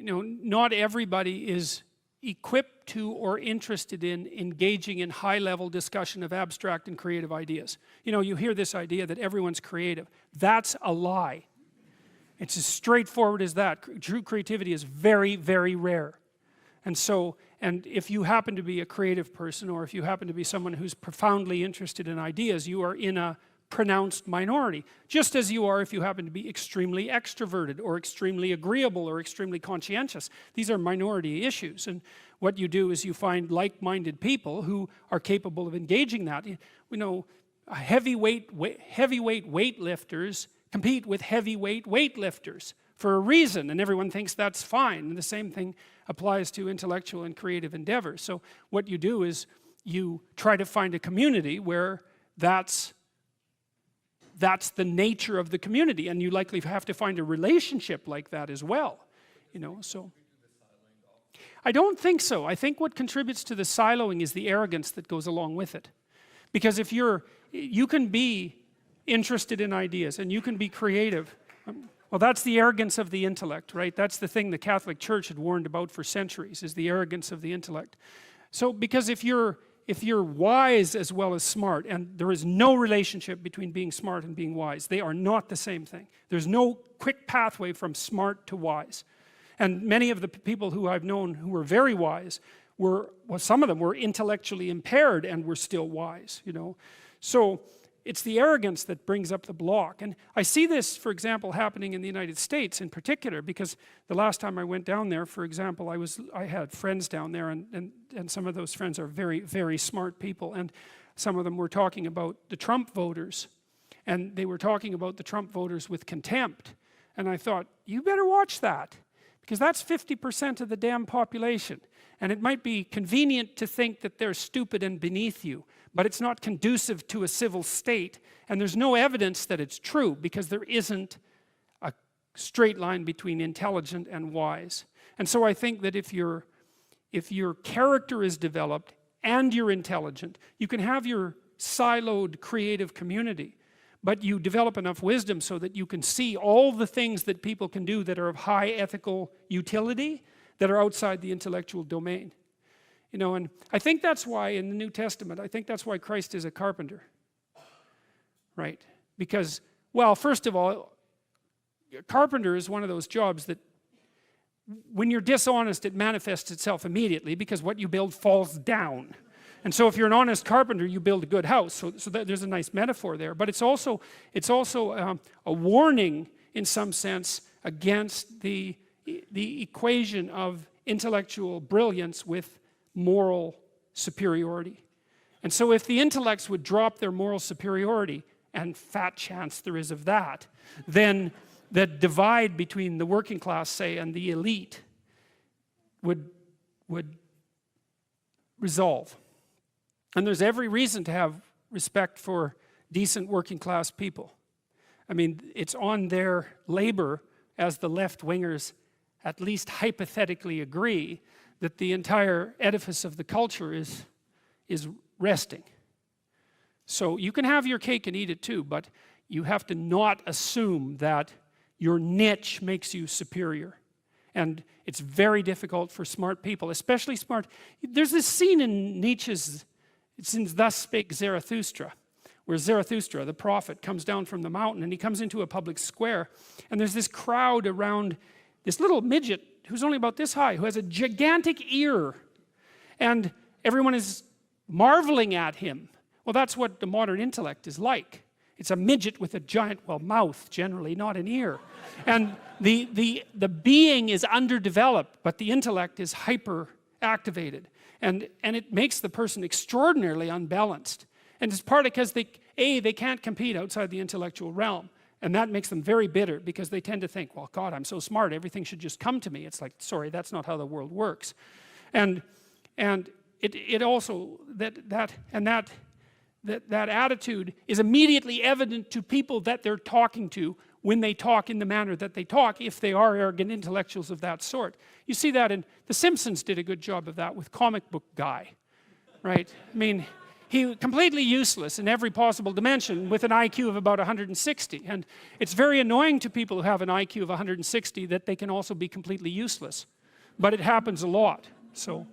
not everybody is equipped to or interested in engaging in high-level discussion of abstract and creative ideas. You hear this idea that everyone's creative. That's a lie. It's as straightforward as that. True creativity is very, very rare. And if you happen to be a creative person, or if you happen to be someone who's profoundly interested in ideas, you are in a pronounced minority, just as you are if you happen to be extremely extroverted or extremely agreeable or extremely conscientious. These are minority issues, and what you do is you find like-minded people who are capable of engaging that. Heavyweight weightlifters compete with heavyweight weightlifters for a reason, and everyone thinks that's fine, and the same thing applies to intellectual and creative endeavors. So what you do is you try to find a community where that's the nature of the community, and you likely have to find a relationship like that as well. So I don't think so. I think what contributes to the siloing is the arrogance that goes along with it. Because if you can be interested in ideas and you can be creative, well, that's the arrogance of the intellect, right? That's the thing the Catholic Church had warned about for centuries, is the arrogance of the intellect. So because if you're wise as well as smart, and there is no relationship between being smart and being wise, they are not the same thing. There's no quick pathway from smart to wise. And many of the people who I've known who were very wise some of them were intellectually impaired and were still wise, So it's the arrogance that brings up the block. And I see this, for example, happening in the United States in particular, because the last time I went down there, for example, I had friends down there, and some of those friends are very, very smart people, and some of them were talking about the Trump voters, and they were talking about the Trump voters with contempt. And I thought, you better watch that, because that's 50% of the damn population. And it might be convenient to think that they're stupid and beneath you, but it's not conducive to a civil state, and there's no evidence that it's true, because there isn't a straight line between intelligent and wise. And so I think that if your character is developed and you're intelligent, you can have your siloed creative community, but you develop enough wisdom so that you can see all the things that people can do that are of high ethical utility that are outside the intellectual domain. And I think that's why in the New Testament, I think that's why Christ is a carpenter, right? Because, well, first of all, a carpenter is one of those jobs that when you're dishonest, it manifests itself immediately, because what you build falls down. And so if you're an honest carpenter, you build a good house. So there's a nice metaphor there. But it's also a warning, in some sense, against the equation of intellectual brilliance with moral superiority. And so if the intellects would drop their moral superiority, and fat chance there is of that, then the divide between the working class, say, and the elite would resolve. And there's every reason to have respect for decent working class people. I mean, it's on their labor, as the left-wingers at least hypothetically agree, that the entire edifice of the culture is resting. So you can have your cake and eat it too, but you have to not assume that your niche makes you superior. And it's very difficult for smart people, especially smart. There's this scene in Nietzsche's, it's in Thus Spake Zarathustra, where Zarathustra, the prophet, comes down from the mountain, and he comes into a public square, and there's this crowd around this little midget who's only about this high, who has a gigantic ear, and everyone is marveling at him. Well, that's what the modern intellect is like. It's a midget with a giant, well, mouth generally, not an ear. And the being is underdeveloped, but the intellect is hyper activated. And it makes the person extraordinarily unbalanced. And it's partly because they can't compete outside the intellectual realm. And that makes them very bitter, because they tend to think, well, God, I'm so smart, everything should just come to me. It's like, sorry, that's not how the world works. And it also, that attitude is immediately evident to people that they're talking to when they talk in the manner that they talk, if they are arrogant intellectuals of that sort. You see that in The Simpsons did a good job of that with Comic Book Guy, right? I mean, he completely useless in every possible dimension with an IQ of about 160. And it's very annoying to people who have an IQ of 160 that they can also be completely useless. but it happens a lot. So